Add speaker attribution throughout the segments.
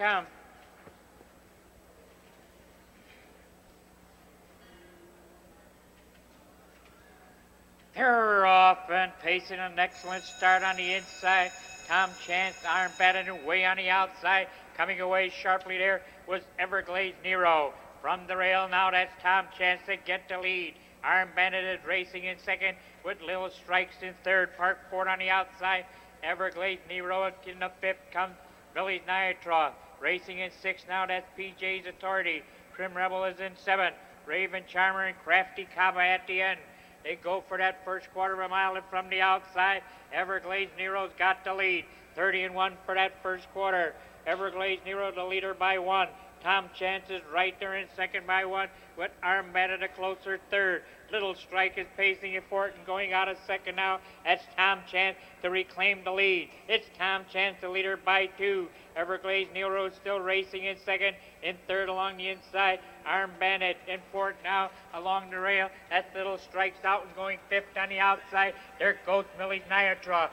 Speaker 1: come. They're off and pacing an excellent start on the inside. Tom Chance, arm batted away on the outside. Coming away sharply there was Everglades Nero. From the rail now, that's Tom Chance to get the lead. Arm Bandit is racing in second with Little Strikes in third. Park Ford on the outside. Everglades Nero in the fifth comes Billy's Niatroth. Racing in sixth now, that's PJ's Authority. Trim Rebel is in seventh. Raven Charmer and Crafty Kaba at the end. They go for that first quarter of a mile, and from the outside, Everglades Nero's got the lead. 30-1 for that first quarter. Everglades Nero the leader by 1. Tom Chance is right there in second by 1, with Arm Bandit a closer third. Little Strike is pacing it for it and going out of second now. That's Tom Chance to reclaim the lead. It's Tom Chance the leader by 2. Everglades Nero is still racing in second. In third along the inside, Arm Bandit. In fourth now along the rail. That's Little Strikes out and going fifth on the outside. There goes Millie's Niatroth.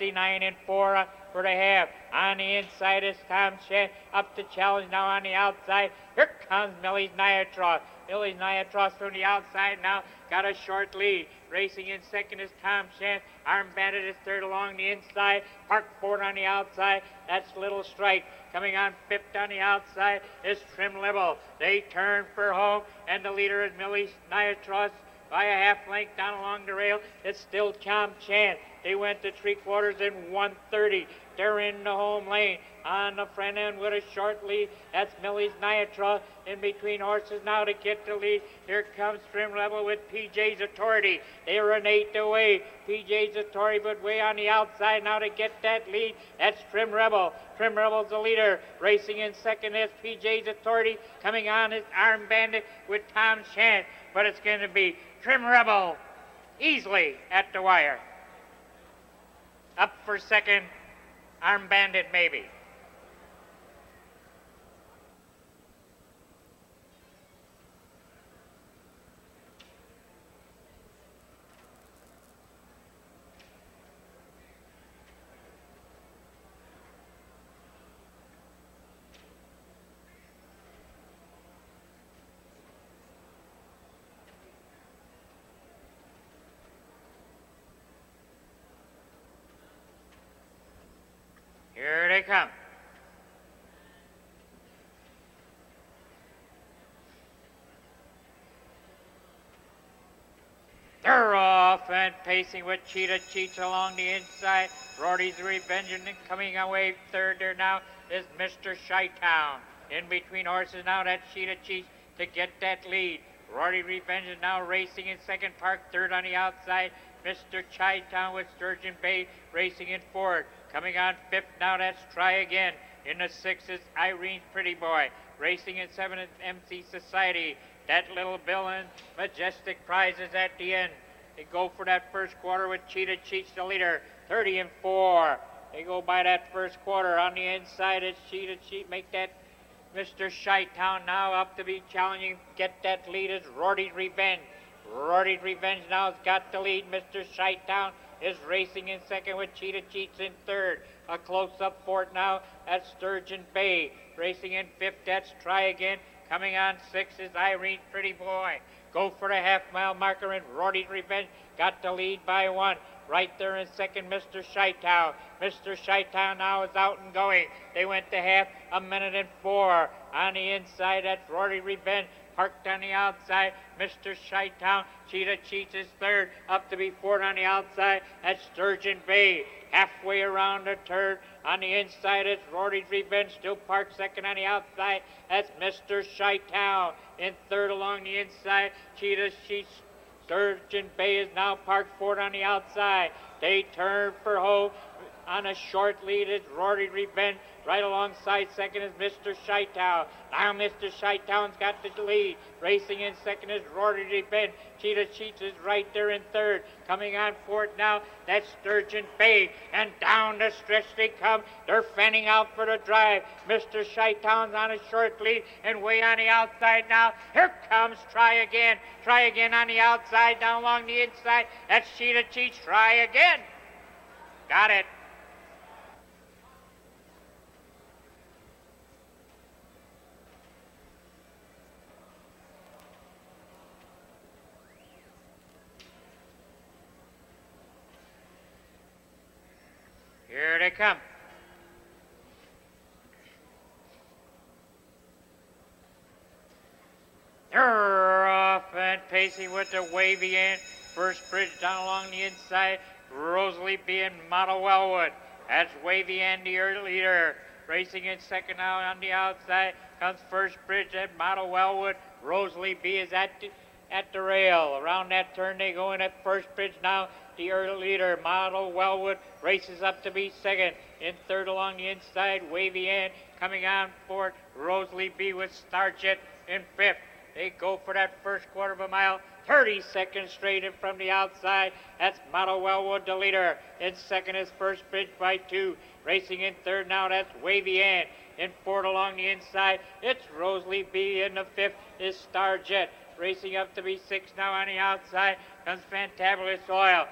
Speaker 1: 59-4 for the half. On the inside is Tom Chance. Up to challenge now on the outside. Here comes Millie's Niatroth. Millie's Niatroth from the outside now got a short lead. Racing in second is Tom Chance. Arm Bandit is third along the inside. Park Ford on the outside. That's Little Strike. Coming on fifth on the outside is Trim Level. They turn for home, and the leader is Millie's Niatroth by a half length down along the rail. It's still Tom Chance. They went to 3/4 in 1:30. They're in the home lane. On the front end with a short lead, that's Millie's Niatroth. In between horses now to get the lead. Here comes Trim Level with PJ's Authority. They are an 8 away. PJ's Authority, but way on the outside now to get that lead. That's Trim Rebel. Trim Rebel's the leader. Racing in second is PJ's Authority. Coming on is Arm Bandit with Tom Chance. But it's going to be Trim Rebel easily at the wire. Up for second, Arm Bandit maybe. Here they come. They're off and pacing with Cheetah Cheats along the inside. Rorty's Revenge, and coming away third there now is Mr. Chi-Town. In between horses now, that's Cheetah Cheats to get that lead. Rorty Revenge is now racing in second. Park third on the outside. Mr. Chi-Town with Sturgeon Bay racing in fourth. Coming on fifth now, that's Try Again. In the sixth is Irene's Pretty Boy. Racing in seventh is MC Society. That Little Bill and Majestic Prizes at the end. They go for that first quarter with Cheetah Cheats the leader. 30-4. They go by that first quarter. On the inside is Cheetah Cheat. Make that Mr. Chi-Town now up to be challenging. Get that lead is Rorty's Revenge. Rorty's Revenge now has got the lead. Mr. Chi-Town is racing in second with Cheetah Cheats in third. A close-up fourth now at Sturgeon Bay. Racing in fifth, that's Try Again. Coming on sixth is Irene's Pretty Boy. Go for the half-mile marker, and Rorty's Revenge got the lead by 1. Right there in second, Mr. Chi-Town. Mr. Chi-Town now is out and going. They went to half, 1:04. On the inside, that's Rorty's Revenge. Parked on the outside, Mr. Chi-Town. Cheetah Cheats is third, up to be fourth on the outside. That's Sturgeon Bay. Halfway around the turn, on the inside, it's Rorty's Revenge. Still parked second on the outside. That's Mr. Chi-Town. In third along the inside, Cheetah Cheats. Sturgeon Bay is now parked fourth on the outside. They turn for home. On a short lead is Rorty's Revenge. Right alongside second is Mr. Chi-Town. Now Mr. Chi-Town's got the lead. Racing in second is Rorty's Revenge. Cheetah Cheats is right there in third. Coming on fourth now, that's Sturgeon Bay. And down the stretch they come. They're fanning out for the drive. Mr. Chi-Town's on a short lead and way on the outside now. Here comes Try Again. Try Again on the outside, down along the inside. That's Cheetah Cheats. Try Again. Got it. come. They're off and pacing with the wavy end. First bridge down along the inside. Rosalie B and Model Wellwood. That's wavy end, the early leader. Racing in second now on the outside. Comes first bridge at Model Wellwood. Rosalie B is at the rail. Around that turn they go in at first bridge now. The early leader, Model Wellwood, races up to be second. In third along the inside, wavy end. Coming on fourth, Rosalie B with Starjet in fifth. They go for that first quarter of a mile. 30 seconds straight in from the outside. That's Model Wellwood, the leader. In second is First Bridge by 2. Racing in third now, that's Wavy Ann. In fourth along the inside, it's Rosalie B. In the fifth is Starjet. Racing up to be sixth now on the outside comes Fantabulous Oil.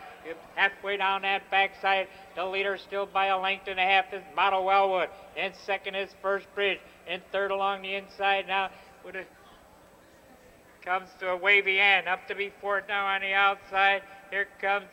Speaker 1: Halfway down that backside, the leader still by a length and a half is Model Wellwood. In second is First Bridge. In third along the inside now with a comes to a wavy end, up to be fourth now on the outside. Here comes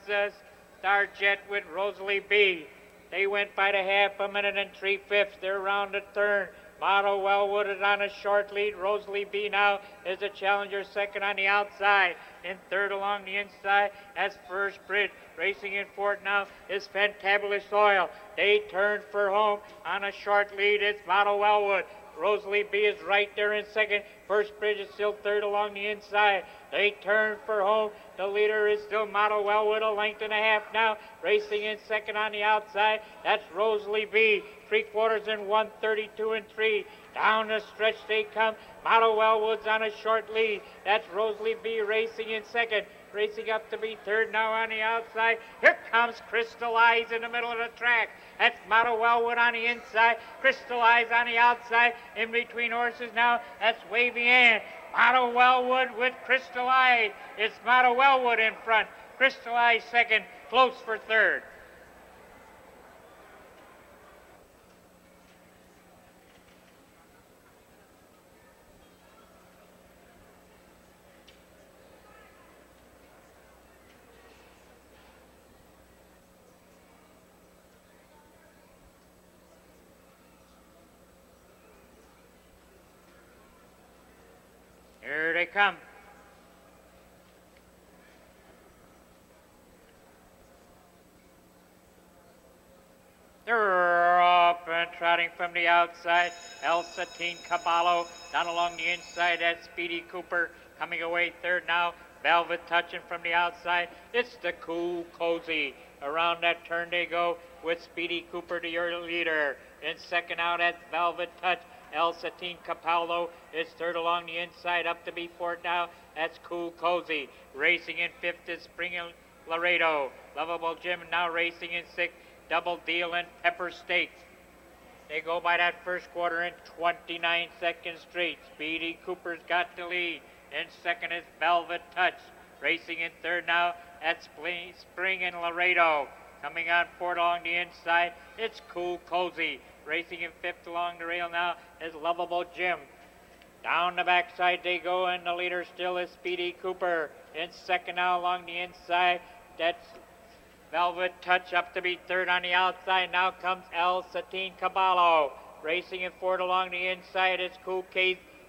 Speaker 1: Starjet with Rosalie B. They went by the half a minute and 3/5. They're around the turn. Model Wellwood is on a short lead. Rosalie B now is the challenger second on the outside. In third along the inside, that's First Bridge. Racing in fourth now is Fantabulous Oil. They turn for home on a short lead. It's Model Wellwood. Rosalie B is right there in second. First Bridge is still third along the inside. They turn for home. The leader is still Model Wellwood, a length and a half now. Racing in second on the outside. That's Rosalie B. 3/4 in 1:32 and 3. Down the stretch they come. Model Wellwood's on a short lead. That's Rosalie B racing in second. Racing up to be third now on the outside. Here comes Crystal Eyes in the middle of the track. That's Model Wellwood on the inside. Crystal Eyes on the outside. In between horses now, that's Wavy Ann. Model Wellwood with Crystal Eyes. It's Model Wellwood in front. Crystal Eyes second. Close for third. Here they come. They're up and trotting from the outside. El Satine Caballo down along the inside. That's Speedy Cooper coming away third now. Velvet touching from the outside. It's the Cool Cozy. Around that turn they go with Speedy Cooper, the early leader. In second out, that's Velvet Touch. El Satine Capallo is third along the inside, up to be fourth now. That's Cool Cozy. Racing in fifth is Spring and Laredo. Lovable Jim now racing in sixth. Double Deal and Pepper Steak. They go by that first quarter in 29 seconds straight. Speedy Cooper's got the lead. In second is Velvet Touch. Racing in third now, that's Spring and Laredo. Coming on fourth along the inside, it's Cool Cozy. Racing in fifth along the rail now is Lovable Jim. Down the backside they go, and the leader still is Speedy Cooper. In second now along the inside, that's Velvet Touch up to be third on the outside. Now comes El Satine Caballo. Racing in fourth along the inside is Cool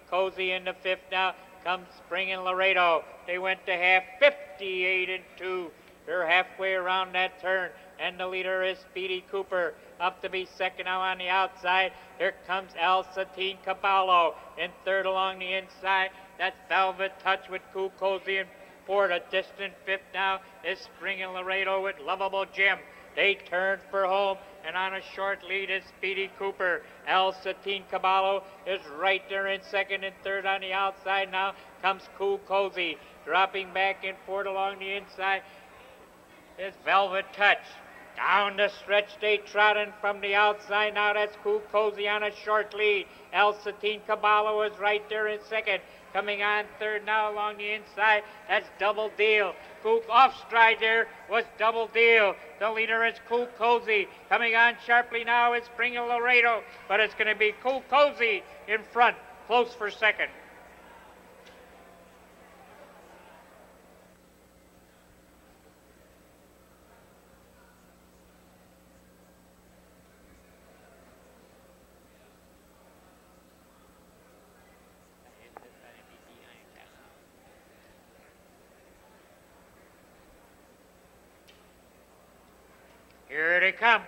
Speaker 1: Cozy. In the fifth now comes Spring and Laredo. They went to half, 58 and 2. They're halfway around that turn, and the leader is Speedy Cooper. Up to be second now on the outside. Here comes El Satine Caballo. In third along the inside, that's Velvet Touch with Cool Cozy. And fourth, a distant fifth now is Spring and Laredo with Lovable Jim. They turn for home, and on a short lead is Speedy Cooper. El Satine Caballo is right there in second, and third on the outside now comes Cool Cozy. Dropping back in fourth along the inside is Velvet Touch. Down the stretch they trotting from the outside. Now that's Cool Cozy on a short lead. El Satine Caballo is right there in second. Coming on third now along the inside, that's Double Deal. Off stride there was Double Deal. The leader is Cool Cozy. Coming on sharply now is Spring and Laredo, but it's going to be Cool Cozy in front, close for second. come.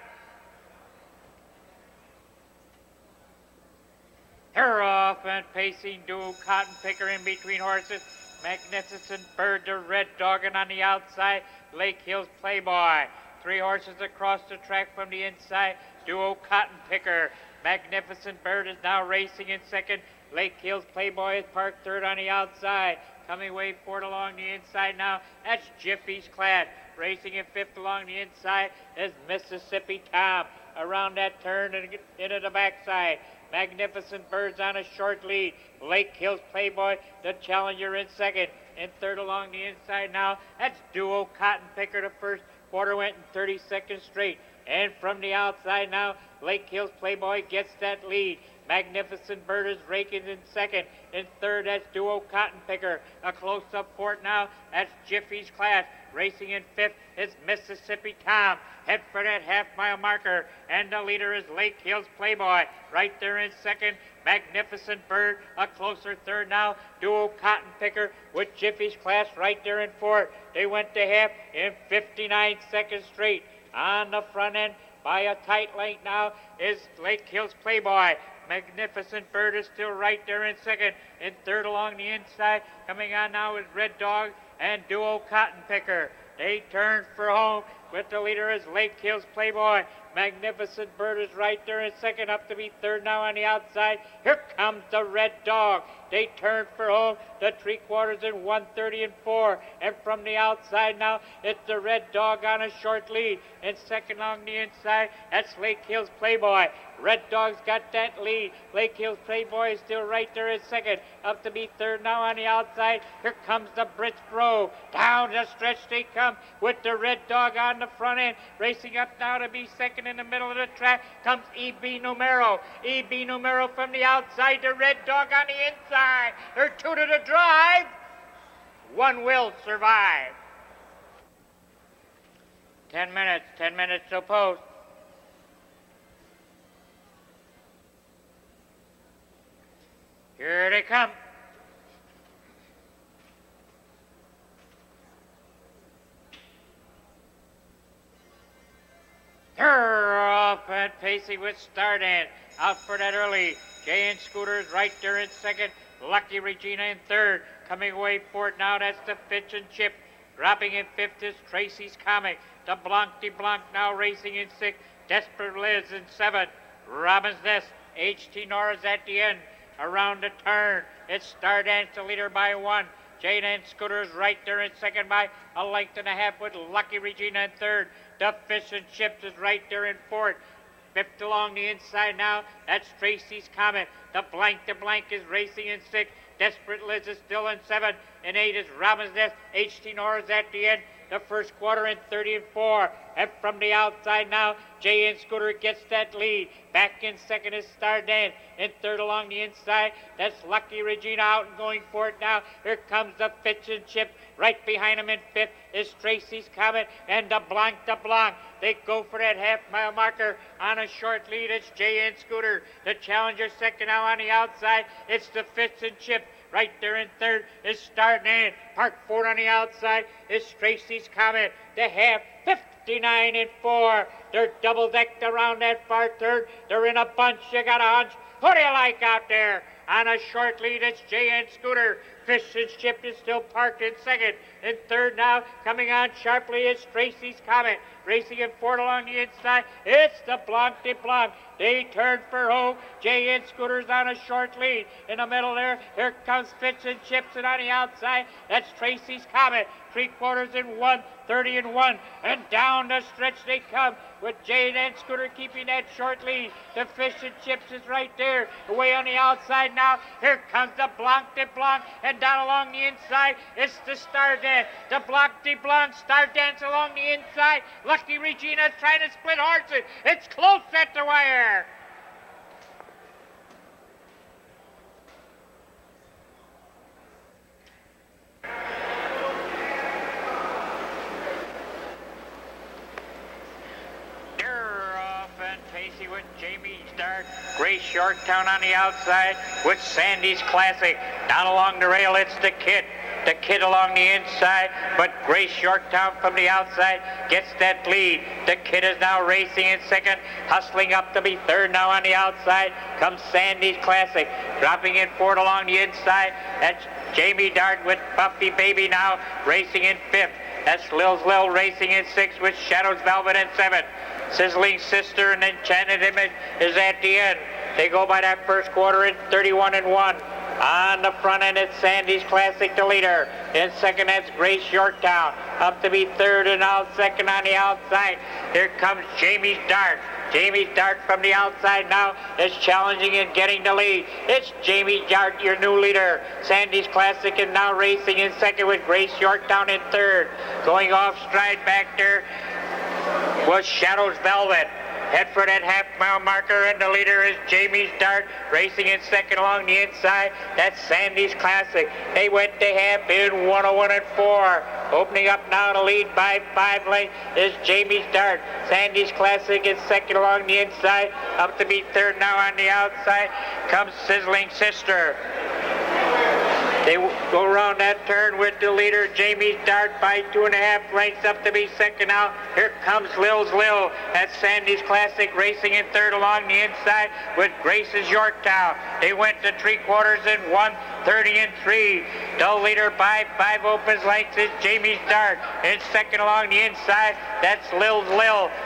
Speaker 1: They're off and pacing duo Cotton Picker in between horses. Magnificent Bird, the red dog, and on the outside, Lake Hills Playboy. 3 horses across the track from the inside, duo Cotton Picker. Magnificent Bird is now racing in second. Lake Hills Playboy is parked third on the outside. Coming way forward along the inside now, that's Jiffy's Class. Racing in fifth along the inside is Mississippi Tom. Around that turn and into the backside. Magnificent Bird's on a short lead. Lake Hills Playboy, the challenger, in second. In third along the inside now, that's duo Cotton Picker. The first quarter went in 30 seconds straight. And from the outside now, Lake Hills Playboy gets that lead. Magnificent Bird is raking in second. In third, that's duo Cotton Picker. A close-up fourth now, that's Jiffy's Class. Racing in fifth is Mississippi Tom. Head for that half-mile marker. And the leader is Lake Hills Playboy. Right there in second, Magnificent Bird. A closer third now, duo Cotton Picker with Jiffy's Class right there in fourth. They went to half in 59 seconds straight. On the front end, by a tight length now, is Lake Hills Playboy. Magnificent Bird is still right there in second. In third along the inside, coming on now is Red Dog and duo Cotton Picker. They turn for home with the leader is Lake Hills Playboy. Magnificent Bird is right there in second, up to be third now on the outside. Here comes the Red Dog. They turn for home, the 3/4 in 1:30 and 4. And from the outside now, it's the Red Dog on a short lead. And second along the inside, that's Lake Hills Playboy. Red Dog's got that lead. Lake Hills Playboy is still right there in second, up to be third now on the outside. Here comes the Brits Bro. Down the stretch they come with the Red Dog on the front end. Racing up now to be second in the middle of the track comes E.B. Numero. E.B. Numero from the outside, the Red Dog on the inside. They're 2 to the drive. 1 will survive. 10 minutes to post. Here they come. They're off and pacing with start in. Out for that early. Jay and Scooter's right there in second. Lucky Regina in third. Coming away fourth now, that's the Fitch and Chip. Dropping in fifth is Tracy's Comic. The Blanc de Blanc now racing in sixth. Desperate Liz in seventh. Robin's Nest. H.T. Norris at the end. Around the turn, it's Stardance, the leader by 1. Jane and Scooter's right there in second by a length and a half with Lucky Regina in third. The Fish and Chips is right there in fourth. Fifth along the inside now, that's Tracy's Comet. The Blanc de Blanc is racing in sixth. Desperate Liz is still in seventh. In eighth is Robin's Nest. H.T. Norris at the end. The first quarter in 30 and 4. And from the outside now, Jay and Scooter gets that lead. Back in second is Stardance. In third along the inside, that's Lucky Regina out and going for it now. Here comes the Fitch and Chip. Right behind him in fifth is Tracy's Comet and the Blanc de Blanc. They go for that half-mile marker on a short lead. It's Jay and Scooter. The challenger second now on the outside. It's the Fitch and Chip. Right there in third is Stardance. Park fourth on the outside is Tracy's Comet. The half 59 and 4. They're double-decked around that far third. They're in a bunch. You got a hunch. Who do you like out there? On a short lead, it's Jay and Scooter. Fish and Chip is still parked in second. In third now, coming on sharply, is Tracy's Comet. Racing in fourth along the inside, it's the Blanc de Blanc. They turn for home. Jay and Scooter's on a short lead. In the middle there, here comes Fitch and Chips, and on the outside, that's Tracy's Comet. 3/4 in 1:30 and 1. And down the stretch they come with Jay and Scooter keeping that short lead. The Fish and Chips is right there. Away on the outside now, here comes the Blanc de Blanc. And down along the inside, it's the Stardance. The Blanc de Blanc, Stardance along the inside. Lucky Regina's trying to split horses. It's close at the wire. They're off and pacey with Jamie Start. Grace Yorktown on the outside with Sandy's Classic. Down along the rail, it's the Kid. The Kid along the inside, but Grace Yorktown from the outside gets that lead. The Kid is now racing in second, hustling up to be third now on the outside. Comes Sandy's Classic, dropping in fourth along the inside. That's Jamie Dart with Buffy Baby now racing in fifth. That's Lil racing in sixth with Shadows Velvet in seventh. Sizzling Sister and Enchanted Image is at the end. They go by that first quarter in 31-1. On the front end, it's Sandy's Classic, the leader. In second, that's Grace Yorktown. Up to be third and out second on the outside. Here comes Jamie's Dart. Jamie's Dart from the outside now is challenging and getting the lead. It's Jamie Dart, your new leader. Sandy's Classic is now racing in second with Grace Yorktown in third. Going off stride back there was Shadows Velvet. Head for that half-mile marker, and the leader is Jamie's Dart, racing in second along the inside. That's Sandy's Classic. They went to half in 101-4. Opening up now to lead by 5 lengths is Jamie's Dart. Sandy's Classic is second along the inside. Up to be third now on the outside comes Sizzling Sister. They go around that turn with the leader, Jamie's Dart, by 2.5 lengths up to be second out. Here comes Lil. That's Sandy's Classic racing in third along the inside with Grace's Yorktown. They went to 3/4 in 1:30-3. The leader by 5 opens lengths is Jamie's Dart. In second along the inside, that's Lil.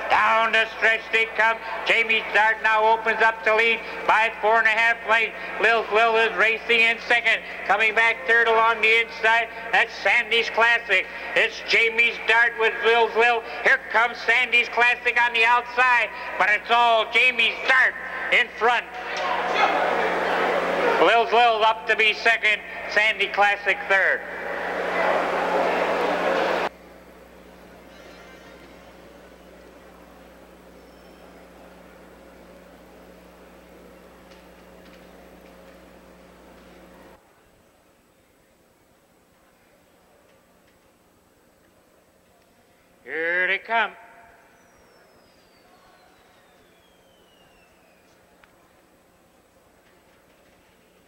Speaker 1: Down the stretch they come. Jamie's Dart now opens up to lead by 4.5 lengths. Lil is racing in second. Coming back third along the inside, that's Sandy's Classic. It's Jamie's Dart with Lil. Here comes Sandy's Classic on the outside, but it's all Jamie's Dart in front. Lil up to be second, Sandy Classic third. Here they come.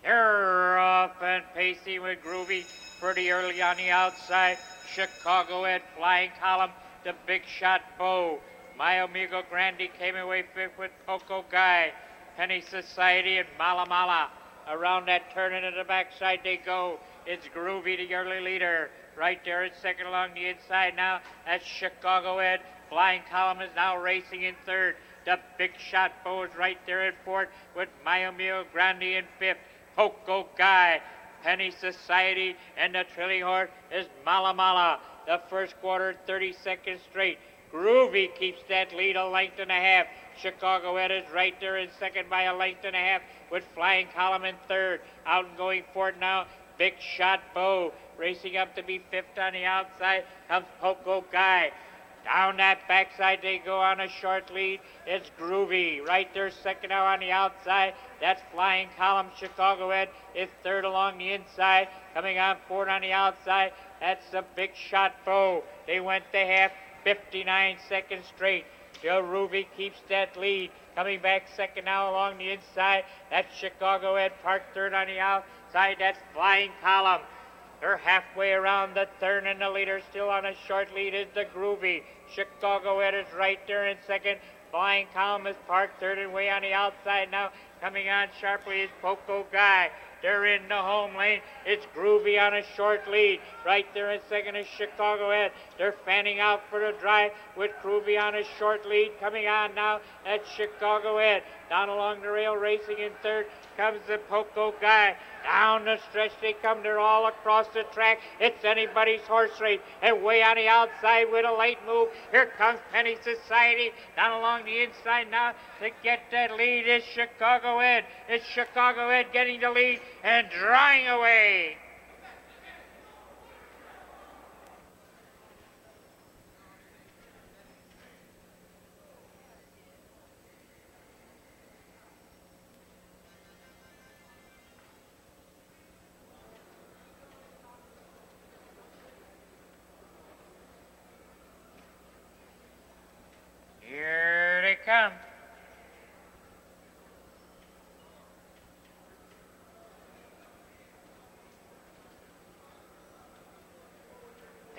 Speaker 1: They're off and pacing with Groovy pretty early on the outside. Chicago Ed, Flying Column, the Big Shot Bow. My Amigo Grande came away fifth with Poco Guy. Penny Society and Mala Mala. Around that turn into the backside they go. It's Groovy, the early leader. Right there in second along the inside now. That's Chicago Ed. Flying Column is now racing in third. The Big Shot Bow is right there in fourth with My Amigo Grande in fifth. Poco Guy, Penny Society, and the trailing horse is Mala Mala. The first quarter, 30 seconds straight. Groovy keeps that lead a length and a half. Chicago Ed is right there in second by a length and a half with Flying Column in third. Out and going forward now, Big Shot Bow. Racing up to be fifth on the outside comes Poco Guy. Down that backside they go on a short lead. It's Groovy. Right there second now on the outside. That's Flying Column. Chicago Ed is third along the inside. Coming on fourth on the outside. That's the Big Shot Bow. They went to half 59 seconds straight. Joe Ruby keeps that lead. Coming back second now along the inside. That's Chicago Ed parked third on the outside. That's Flying Column. They're halfway around the turn, and the leader still on a short lead is the Groovy. Chicago Ed is right there in second. Flying Column is parked third and way on the outside now. Coming on sharply is Poco Guy. They're in the home lane. It's Groovy on a short lead. Right there in second is Chicago Ed. They're fanning out for the drive with Groovy on a short lead. Coming on now at Chicago Ed. Down along the rail racing in third comes the Poco Guy. Down the stretch they come. They're all across the track. It's anybody's horse race. And way on the outside with a late move, here comes Penny Society. Down along the inside now to get that lead is Chicago Ed. It's Chicago Ed getting the lead and drawing away. Here they come.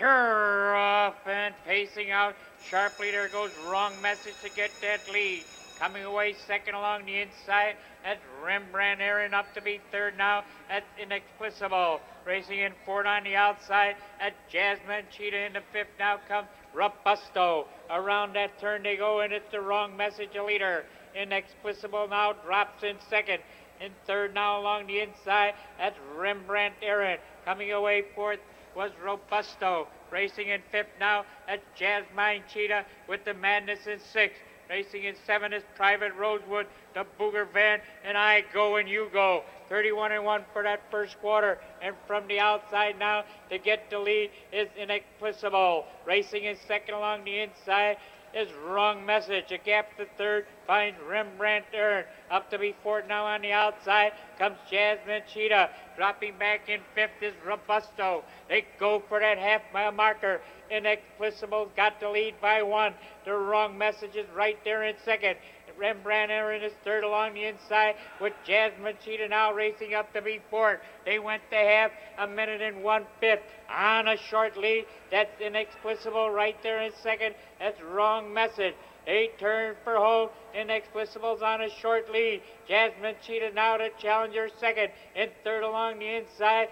Speaker 1: They're off and pacing out sharply. There goes Wrong Message to get that lead. Coming away second along the inside. That's Rembrandt Aaron up to be third now. That's Inexplicable. Racing in fourth on the outside. That's Jasmine Cheetah in the fifth. Now comes Robusto. Around that turn they go, and it's the Wrong Message a leader. Inexplicable now drops in second. In third now along the inside. That's Rembrandt Aaron. Coming away fourth was Robusto. Racing in fifth now. That's Jasmine Cheetah with the Madness in sixth. Racing in seventh is Private Rosewood, the Booger Van, and I go and you go. 31-1 for that first quarter. And from the outside now to get the lead is Inexplicable. Racing in second along the inside is Wrong Message. A gap to third finds Rembrandt Aaron. Up to be fourth now on the outside comes Jasmine Cheetah. Dropping back in fifth is Robusto. They go for that half-mile marker. Inexplicable got the lead by one. The Wrong Message is right there in second. Rembrandt Aaron is third along the inside with Jasmine Cheetah now racing up to be fourth. They went to half a minute and 1/5 on a short lead. That's Inexplicable right there in second. That's Wrong Message. They turn for home. Inexplicable's on a short lead. Jasmine Cheetah now to challenger second. In third along the inside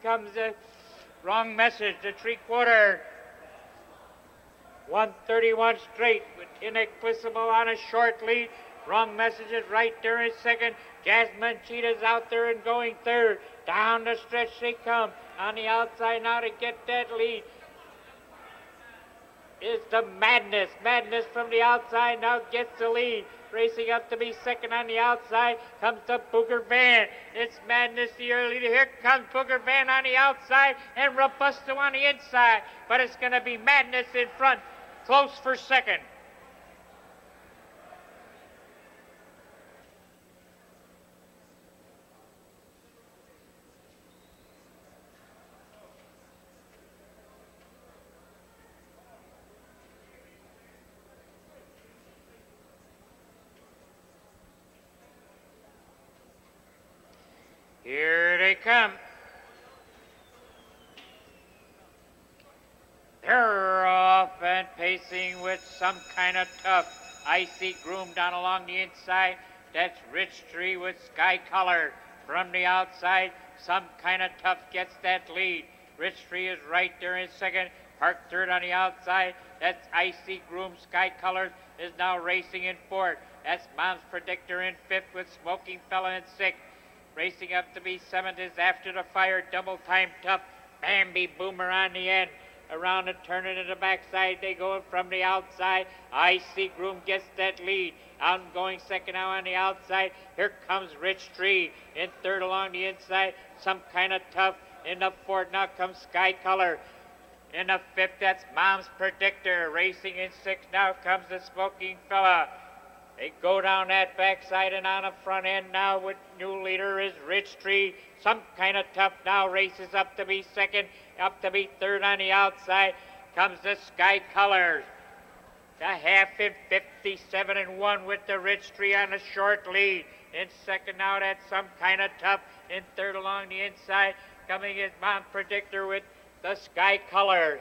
Speaker 1: comes the Wrong Message, the three-quarter. 131 straight with Inexplicable on a short lead. Wrong Message is right there in second. Jasmine Cheetah's out there and going third. Down the stretch they come. On the outside now to get that lead is the Madness. Madness from the outside now gets the lead. Racing up to be second on the outside comes the Booger Van. It's Madness the early leader. Here comes Booger Van on the outside and Robusto on the inside. But it's going to be Madness in front. Close for second. Here they come. They're off and pacing with some kind of tough. Icy Groom down along the inside. That's Rich Tree with Sky Color. From the outside, some kind of tough gets that lead. Rich Tree is right there in second. Park third on the outside. That's Icy Groom. Sky Colors is now racing in fourth. That's Mom's Predictor in fifth with Smoking Fella in sixth. Racing up to be seventh is After the Fire, Double Time Tough, Bambi Boomer on the end. Around the turn into the backside, they go from the outside. Icy Groom gets that lead. Out going second now on the outside. Here comes Rich Tree. In third along the inside, some kind of tough. In the fourth now comes Sky Color. In the fifth, that's Mom's Predictor. Racing in sixth now comes the Smoking Fella. They go down that backside and on the front end now with new leader is Rich Tree. Some kind of tough now races up to be second, up to be third on the outside. Comes the Sky Colors. The half in 57-1 with the Rich Tree on a short lead. In second now that's Some Kind of Tough. In third along the inside coming is Mount Predictor with the Sky Colors.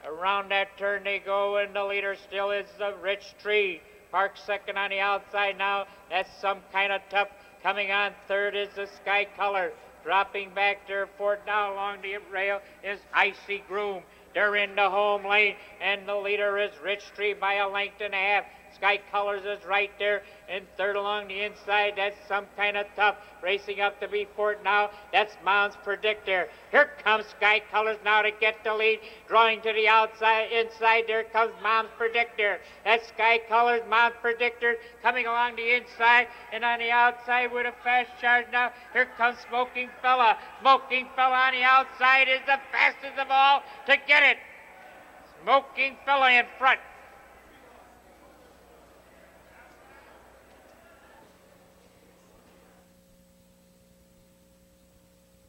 Speaker 1: Around that turn they go and the leader still is the Rich Tree. Park second on the outside now. That's Some Kind of Tough. Coming on third is the Sky Color. Dropping back there fourth now along the rail is Icy Groom. They're in the home lane, and the leader is Rich Tree by a length and a half. Sky Colors is right there, and third along the inside, that's Some Kind of Tough. Racing up to be fourth now, that's Mom's Predictor. Here comes Sky Colors now to get the lead. Drawing to the outside, inside, there comes Mom's Predictor. That's Sky Colors, Mom's Predictor, coming along the inside, and on the outside with a fast charge now, here comes Smoking Fella. Smoking Fella on the outside is the fastest of all to get it. Smoking Fella in front.